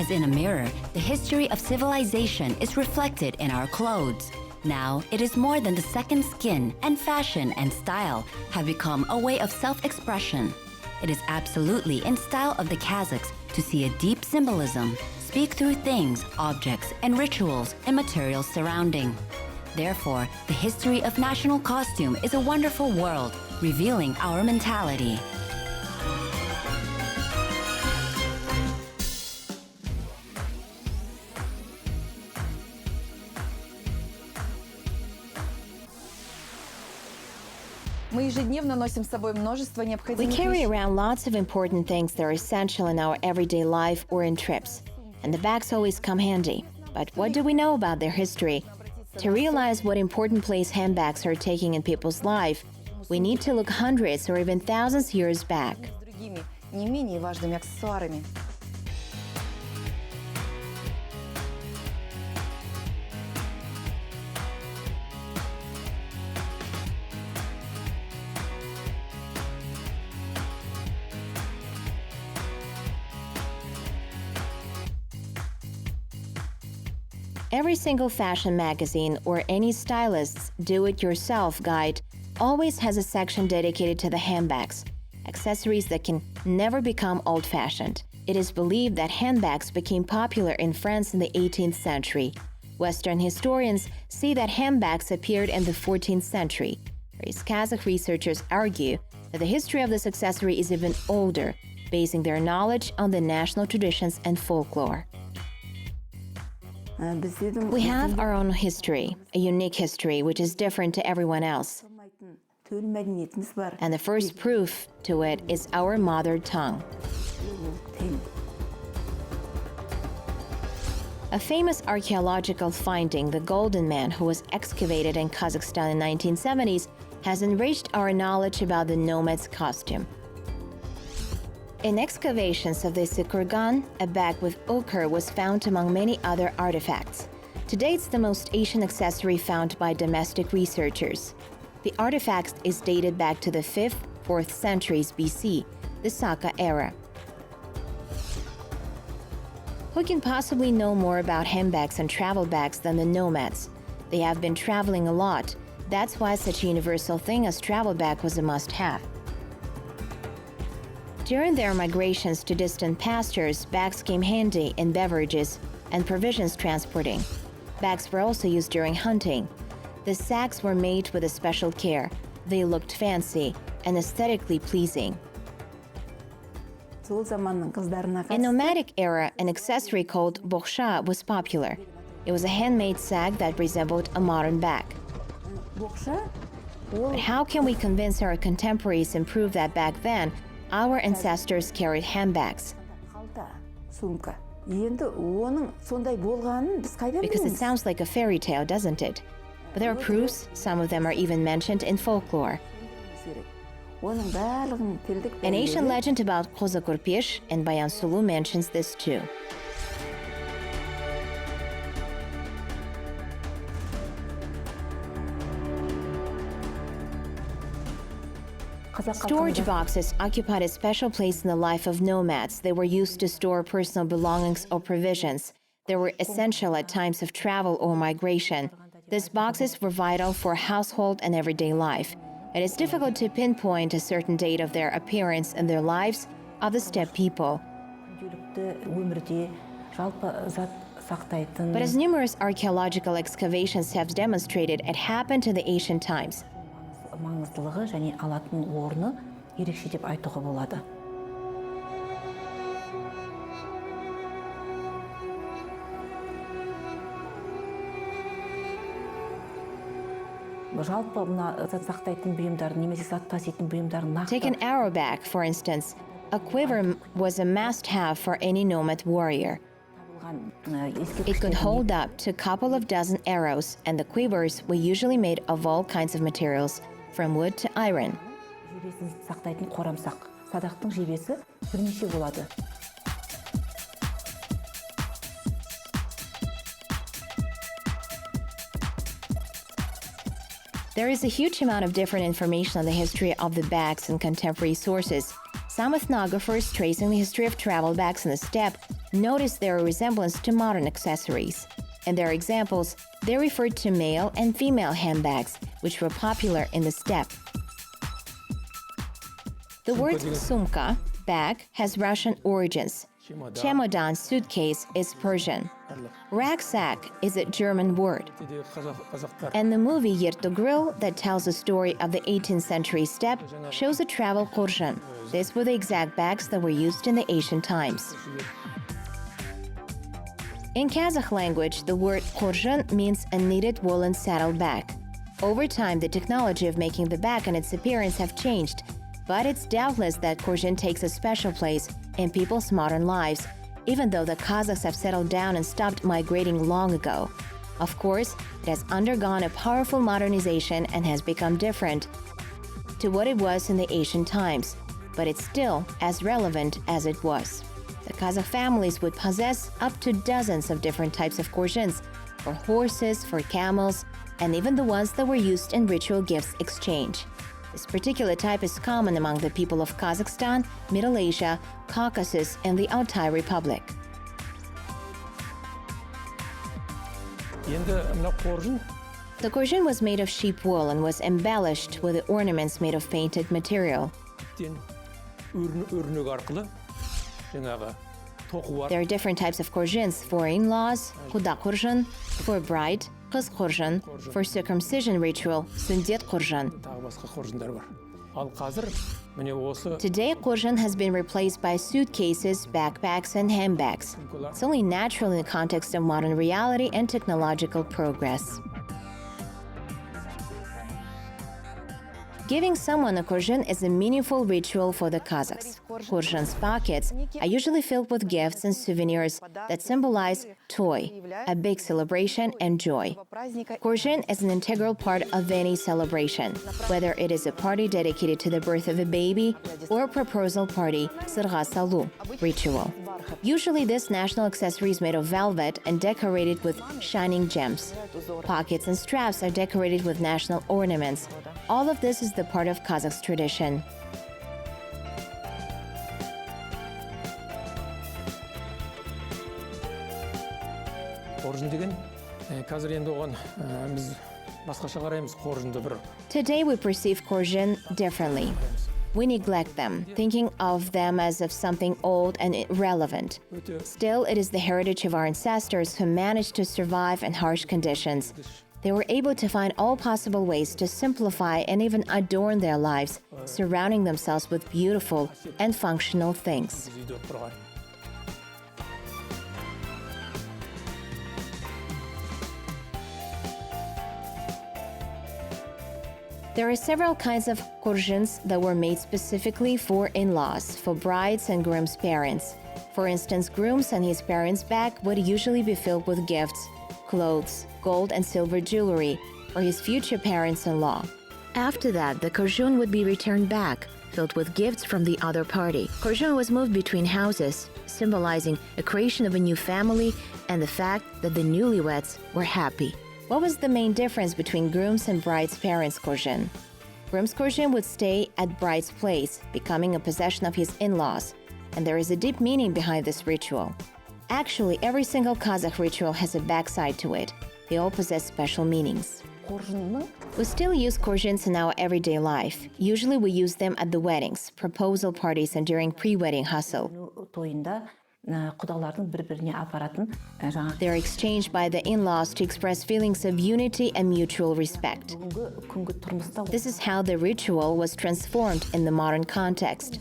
As in a mirror, the history of civilization is reflected in our clothes. Now, it is more than the second skin, and fashion and style have become a way of self-expression. It is absolutely in style of the Kazakhs to see a deep symbolism, speak through things, objects, and rituals and materials surrounding. Therefore, the history of national costume is a wonderful world, revealing our mentality. We carry around lots of important things that are essential in our everyday life or in trips. And the bags always come handy. But what do we know about their history? To realize what important place handbags are taking in people's life, we need to look hundreds or even thousands of years back. Every single fashion magazine or any stylist's do-it-yourself guide always has a section dedicated to the handbags, accessories that can never become old-fashioned. It is believed that handbags became popular in France in the 18th century. Western historians see that handbags appeared in the 14th century, whereas Kazakh researchers argue that the history of this accessory is even older, basing their knowledge on the national traditions and folklore. We have our own history, a unique history which is different to everyone else. And the first proof to it is our mother tongue. A famous archaeological finding, the Golden Man, who was excavated in Kazakhstan in the 1970s, has enriched our knowledge about the nomad's costume. In excavations of the Issyk Kurgan, a bag with ochre was found among many other artifacts. Today, it's the most ancient accessory found by domestic researchers. The artifact is dated back to the 5th, 4th centuries BC, the Saka era. Who can possibly know more about handbags and travel bags than the nomads? They have been traveling a lot. That's why such a universal thing as travel bag was a must-have. During their migrations to distant pastures, bags came handy in beverages and provisions transporting. Bags were also used during hunting. The sacks were made with a special care. They looked fancy and aesthetically pleasing. In nomadic era, an accessory called boksha was popular. It was a handmade sack that resembled a modern bag. But how can we convince our contemporaries and prove that back then, our ancestors carried handbags? Because it sounds like a fairy tale, doesn't it? But there are proofs, some of them are even mentioned in folklore. An ancient legend about Kazakh and Bayan Sulu mentions this too. Storage boxes occupied a special place in the life of nomads. They were used to store personal belongings or provisions. They were essential at times of travel or migration. These boxes were vital for household and everyday life. It is difficult to pinpoint a certain date of their appearance in their lives of the steppe people. But as numerous archaeological excavations have demonstrated, it happened in the ancient times. Take an arrow bag, for instance. A quiver was a must-have for any nomad warrior. It could hold up to a couple of dozen arrows, and the quivers were usually made of all kinds of materials, from wood to iron. There is a huge amount of different information on the history of the bags in contemporary sources. Some ethnographers tracing the history of travel bags in the steppe noticed their resemblance to modern accessories. In their examples, they referred to male and female handbags, which were popular in the steppe. The word sumka, bag, has Russian origins. Chemodan, suitcase, is Persian. Rucksack is a German word. And the movie Yertogrill, that tells the story of the 18th century steppe, shows a travel kurgan. These were the exact bags that were used in the ancient times. In Kazakh language, the word kurgan means a knitted woolen saddle bag. Over time, the technology of making the bag and its appearance have changed, but it's doubtless that kurgan takes a special place in people's modern lives, even though the Kazakhs have settled down and stopped migrating long ago. Of course, it has undergone a powerful modernization and has become different to what it was in the ancient times, but it's still as relevant as it was. The Kazakh families would possess up to dozens of different types of kurgans, for horses, for camels, and even the ones that were used in ritual gifts exchange. This particular type is common among the people of Kazakhstan, Middle Asia, Caucasus, and the Altai Republic. The kurgan was made of sheep wool and was embellished with the ornaments made of painted material. There are different types of kurgans for in-laws, kuda kurgan, for bride, kız kurgan, for circumcision ritual, sünnet kurgan. Today, kurgan has been replaced by suitcases, backpacks, and handbags. It's only natural in the context of modern reality and technological progress. Giving someone a kurgan is a meaningful ritual for the Kazakhs. Kurgan's pockets are usually filled with gifts and souvenirs that symbolize toy, a big celebration and joy. Kurgan is an integral part of any celebration, whether it is a party dedicated to the birth of a baby or a proposal party, sırğa salu, ritual. Usually this national accessory is made of velvet and decorated with shining gems. Pockets and straps are decorated with national ornaments. All of this is the part of Kazakh's tradition. Today we perceive kurgan differently. We neglect them, thinking of them as of something old and irrelevant. Still, it is the heritage of our ancestors who managed to survive in harsh conditions. They were able to find all possible ways to simplify and even adorn their lives, surrounding themselves with beautiful and functional things. There are several kinds of kurgans that were made specifically for in-laws, for brides and grooms' parents. For instance, grooms and his parents' bag would usually be filled with gifts, clothes, gold and silver jewelry, or his future parents-in-law. After that, the kurgan would be returned back, filled with gifts from the other party. Kurgan was moved between houses, symbolizing a creation of a new family and the fact that the newlyweds were happy. What was the main difference between groom's and bride's parents' kurgan? Groom's kurgan would stay at bride's place, becoming a possession of his in-laws, and there is a deep meaning behind this ritual. Actually, every single Kazakh ritual has a backside to it. They all possess special meanings. We still use kurgans in our everyday life. Usually we use them at the weddings, proposal parties, and during pre-wedding hustle. They're exchanged by the in-laws to express feelings of unity and mutual respect. This is how the ritual was transformed in the modern context.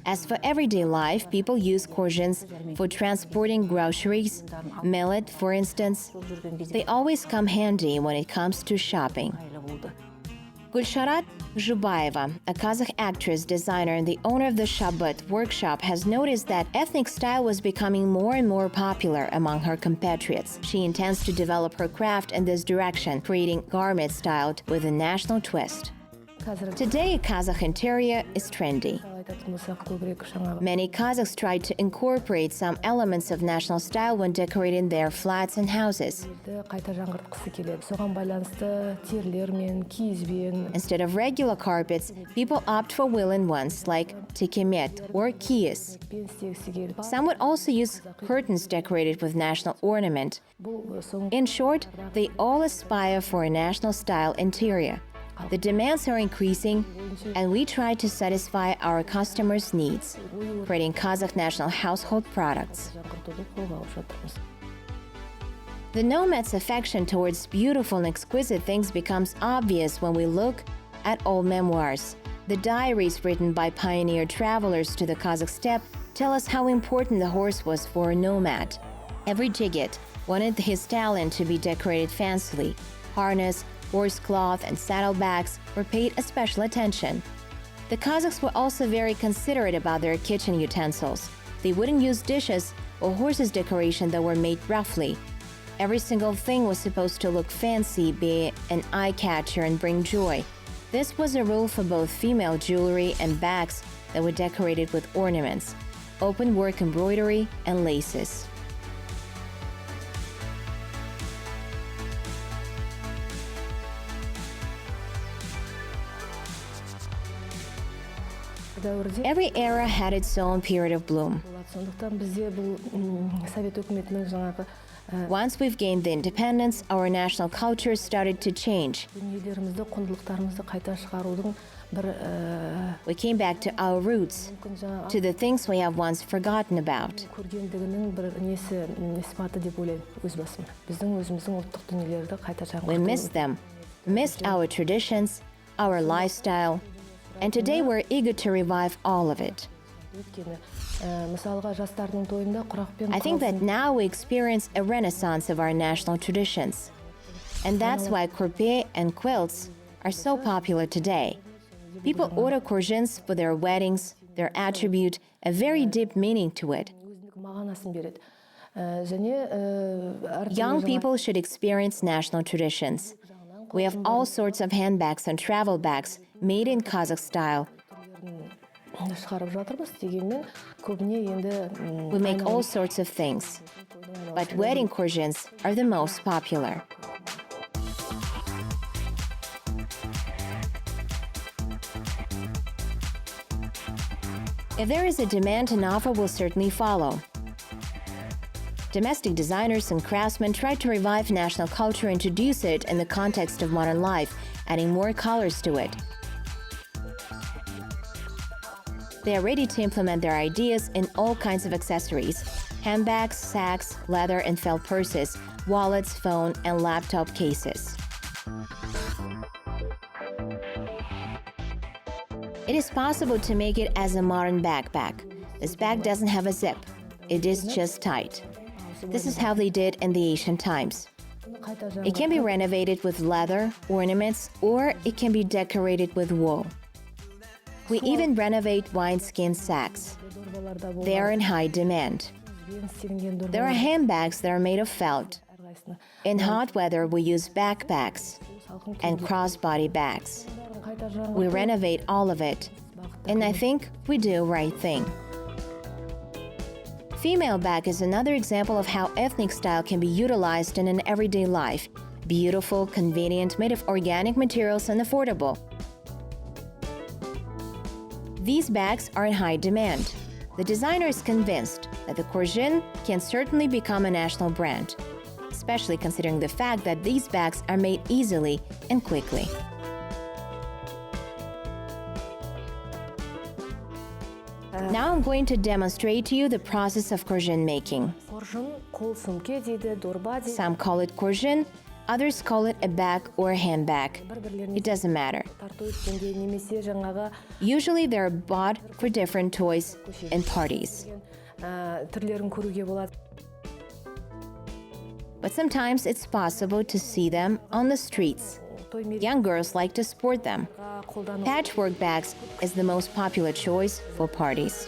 As for everyday life, people use kurgans for transporting groceries, millet, for instance. They always come handy when it comes to shopping. Gulsharat Zhubayeva, a Kazakh actress, designer, and the owner of the Shabbat workshop, has noticed that ethnic style was becoming more and more popular among her compatriots. She intends to develop her craft in this direction, creating garments styled with a national twist. Today, Kazakh interior is trendy. Many Kazakhs tried to incorporate some elements of national style when decorating their flats and houses. Instead of regular carpets, people opt for woolen ones like tekemet or kiyis. Some would also use curtains decorated with national ornament. In short, they all aspire for a national style interior. The demands are increasing, and we try to satisfy our customers' needs, creating Kazakh national household products. The nomad's affection towards beautiful and exquisite things becomes obvious when we look at old memoirs. The diaries written by pioneer travelers to the Kazakh steppe tell us how important the horse was for a nomad. Every Jigit wanted his stallion to be decorated fancily. Harness, horse cloth, and saddlebags were paid a special attention. The Kazakhs were also very considerate about their kitchen utensils. They wouldn't use dishes or horses' decoration that were made roughly. Every single thing was supposed to look fancy, be an eye-catcher, and bring joy. This was a rule for both female jewelry and bags that were decorated with ornaments, open-work embroidery, and laces. Every era had its own period of bloom. Once we've gained the independence, our national culture started to change. We came back to our roots, to the things we have once forgotten about. We missed them, missed our traditions, our lifestyle, and today we're eager to revive all of it. I think that now we experience a renaissance of our national traditions. And that's why kurpe and quilts are so popular today. People order kurgans for their weddings, their attribute a very deep meaning to it. Young people should experience national traditions. We have all sorts of handbags and travel bags made in Kazakh style. We make all sorts of things, but wedding kurgans are the most popular. If there is a demand, an offer will certainly follow. Domestic designers and craftsmen try to revive national culture and introduce it in the context of modern life, adding more colors to it. They are ready to implement their ideas in all kinds of accessories: handbags, sacks, leather and felt purses, wallets, phone, and laptop cases. It is possible to make it as a modern backpack. This bag doesn't have a zip. It is just tight. This is how they did in the ancient times. It can be renovated with leather, ornaments, or it can be decorated with wool. We even renovate wineskin sacks. They are in high demand. There are handbags that are made of felt. In hot weather, we use backpacks and crossbody bags. We renovate all of it, and I think we do the right thing. Female bag is another example of how ethnic style can be utilized in an everyday life. Beautiful, convenient, made of organic materials and affordable. These bags are in high demand. The designer is convinced that the kurgan can certainly become a national brand, especially considering the fact that these bags are made easily and quickly. Now I'm going to demonstrate to you the process of kurgan making. Some call it kurgan, others call it a bag or a handbag. It doesn't matter. Usually they're bought for different toys and parties. But sometimes it's possible to see them on the streets. Young girls like to sport them. Patchwork bags is the most popular choice for parties.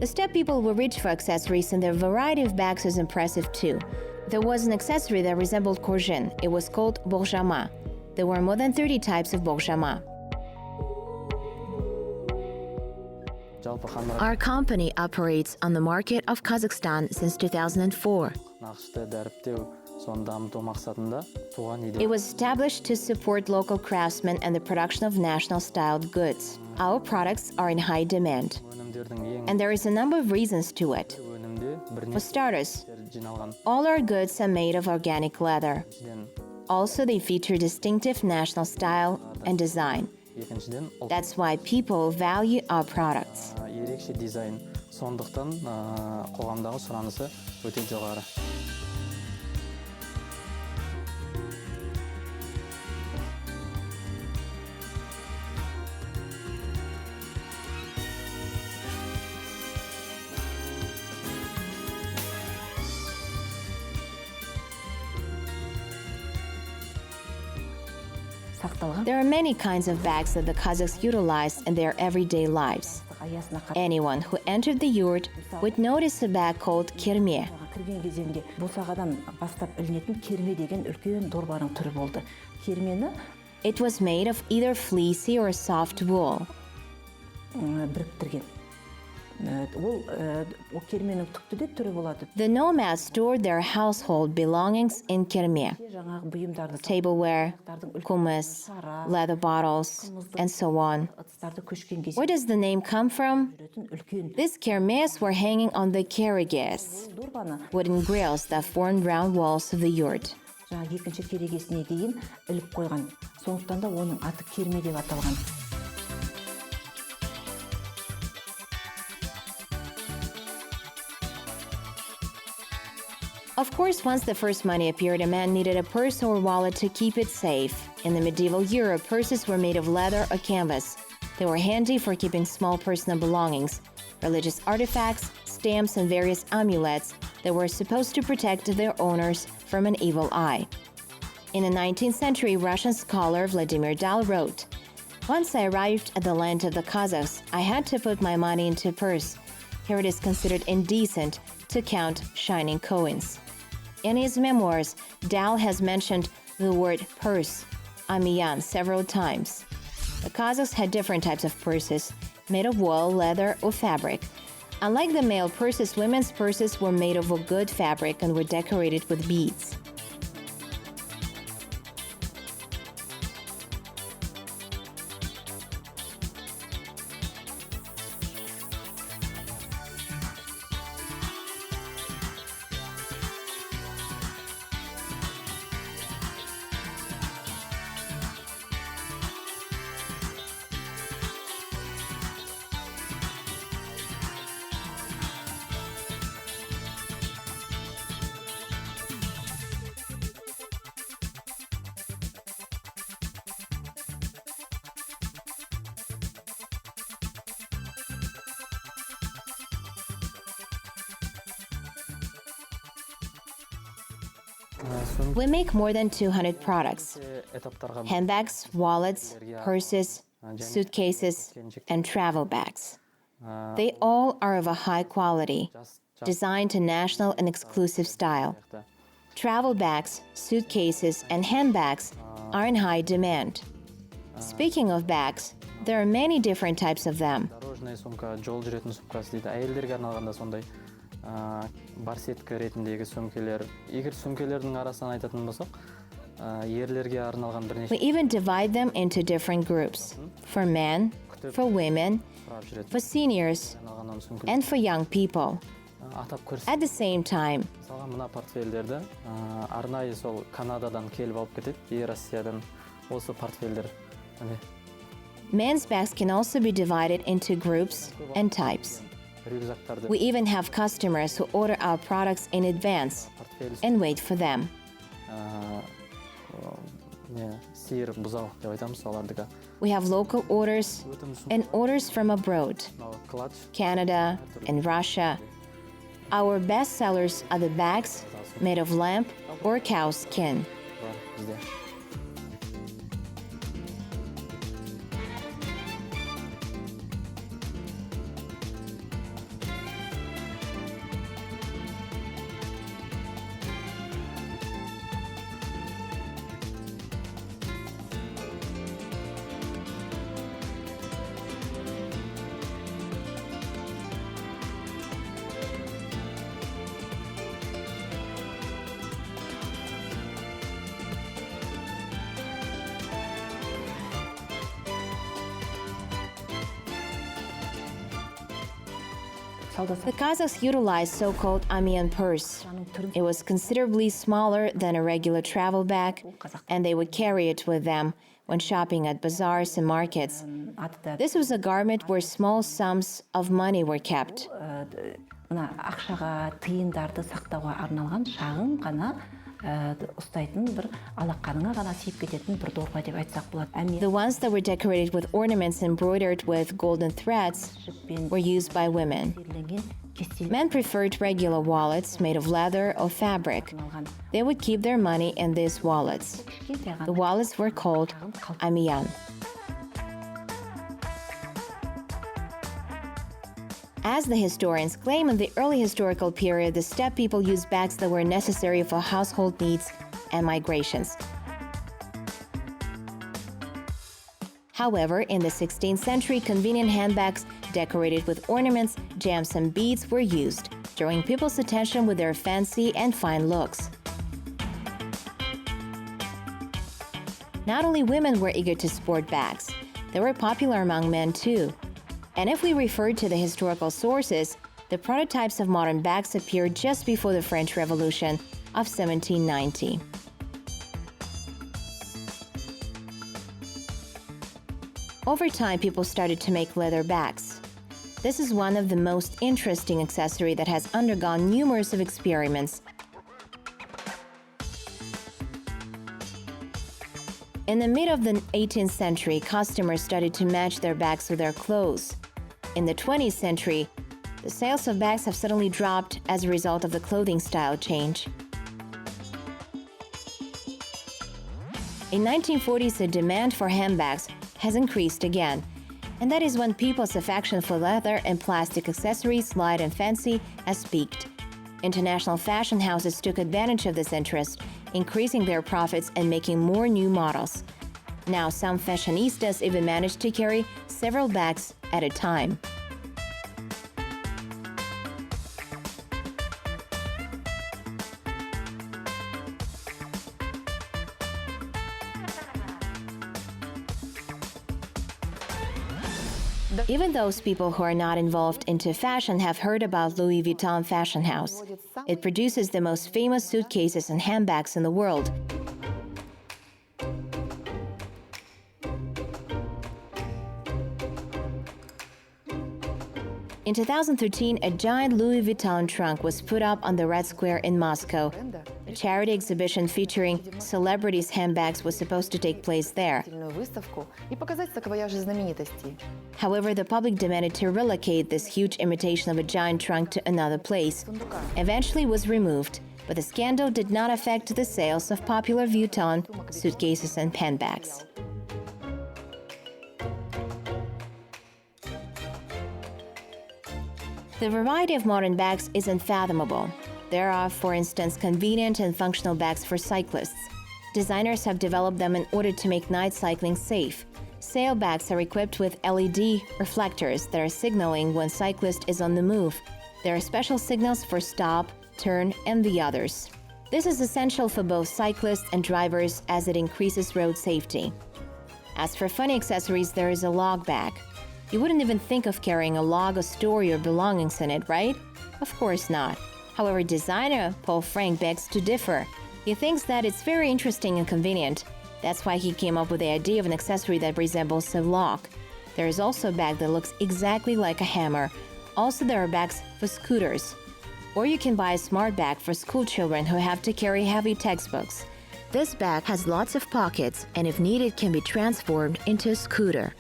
The steppe people were rich for accessories, and their variety of bags was impressive too. There was an accessory that resembled kurgan. It was called borjama. There were more than 30 types of borjama. Our company operates on the market of Kazakhstan since 2004. It was established to support local craftsmen and the production of national-styled goods. Our products are in high demand, and there is a number of reasons to it. For starters, all our goods are made of organic leather. Also, they feature distinctive national style and design. That's why people value our products. There are many kinds of bags that the Kazakhs utilize in their everyday lives. Anyone who entered the yurt would notice a bag called kirme. It was made of either fleecy or soft wool. The nomads stored their household belongings in kirme: tableware, kumis, leather bottles, and so on. Where does the name come from? These kirmes were hanging on the kerегес, wooden grills that formed round walls of the yurt. Of course, once the first money appeared, a man needed a purse or wallet to keep it safe. In the medieval Europe, purses were made of leather or canvas. They were handy for keeping small personal belongings, religious artifacts, stamps, and various amulets that were supposed to protect their owners from an evil eye. In the 19th century, Russian scholar Vladimir Dal wrote, "Once I arrived at the land of the Kazakhs, I had to put my money into a purse. Here it is considered indecent to count shining coins." In his memoirs, Dal has mentioned the word purse, amiyan, several times. The Kazakhs had different types of purses, made of wool, leather, or fabric. Unlike the male purses, women's purses were made of a good fabric and were decorated with beads. We make more than 200 products: handbags, wallets, purses, suitcases, and travel bags. They all are of a high quality, designed to national and exclusive style. Travel bags, suitcases, and handbags are in high demand. Speaking of bags, there are many different types of them. Жол жүретін сумкасы дейді. Әйелдерге арналғанда сондай барсетка ретіндегі сөмкелер. Егер сөмкелердің арасынан айтатын болсақ, ерлерге арналған бірнеше. We even divide them into different groups: for men, for women, for seniors, and for young people. At the same time, мына портфельдерді арнайы сол Канададан келіп алып кетеді, Россиядан осы портфельдер. Men's bags can also be divided into groups and types. We even have customers who order our products in advance and wait for them. We have local orders and orders from abroad, Canada and Russia. Our best sellers are the bags made of lamb or cow skin. The Kazakhs utilized so-called amiyan purse. It was considerably smaller than a regular travel bag, and they would carry it with them when shopping at bazaars and markets. This was a garment where small sums of money were kept. Мына ақшаға, тиындарды сақтауға арналған шағын ғана ұстайтын бір алақаныңа ғана сиіп кететін бір дорба деп айтсақ болады. The ones that were decorated with ornaments embroidered with golden threads were used by women. Men preferred regular wallets made of leather or fabric. They would keep their money in these wallets. The wallets were called amiyan. As the historians claim, in the early historical period, the steppe people used bags that were necessary for household needs and migrations. However, in the 16th century, convenient handbags decorated with ornaments, gems, and beads were used, drawing people's attention with their fancy and fine looks. Not only women were eager to sport bags, they were popular among men too. And if we refer to the historical sources, the prototypes of modern bags appeared just before the French Revolution of 1790. Over time, people started to make leather bags. This is one of the most interesting accessories that has undergone numerous of experiments. In the mid of the 18th century, customers started to match their bags with their clothes. In the 20th century, the sales of bags have suddenly dropped as a result of the clothing style change. In 1940s, the demand for handbags has increased again, and that is when people's affection for leather and plastic accessories, light and fancy, has peaked. International fashion houses took advantage of this interest, increasing their profits and making more new models. Now, some fashionistas even manage to carry several bags at a time. Even those people who are not involved into fashion have heard about Louis Vuitton Fashion House. It produces the most famous suitcases and handbags in the world. In 2013, a giant Louis Vuitton trunk was put up on the Red Square in Moscow. A charity exhibition featuring celebrities' handbags was supposed to take place there. However, the public demanded to relocate this huge imitation of a giant trunk to another place. Eventually, it was removed, but the scandal did not affect the sales of popular Vuitton suitcases and handbags. The variety of modern bags is unfathomable. There are, for instance, convenient and functional bags for cyclists. Designers have developed them in order to make night cycling safe. Sail bags are equipped with LED reflectors that are signaling when cyclist is on the move. There are special signals for stop, turn, and the others. This is essential for both cyclists and drivers as it increases road safety. As for funny accessories, there is a log bag. You wouldn't even think of carrying a log or store your belongings in it, right? Of course not. However, designer Paul Frank begs to differ. He thinks that it's very interesting and convenient. That's why he came up with the idea of an accessory that resembles a log. There is also a bag that looks exactly like a hammer. Also, there are bags for scooters. Or you can buy a smart bag for school children who have to carry heavy textbooks. This bag has lots of pockets and if needed can be transformed into a scooter.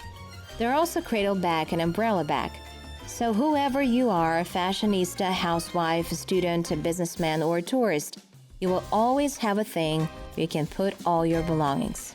There are also cradle bag and umbrella bag. So whoever you are, a fashionista, housewife, a student, a businessman, or a tourist, you will always have a thing where you can put all your belongings.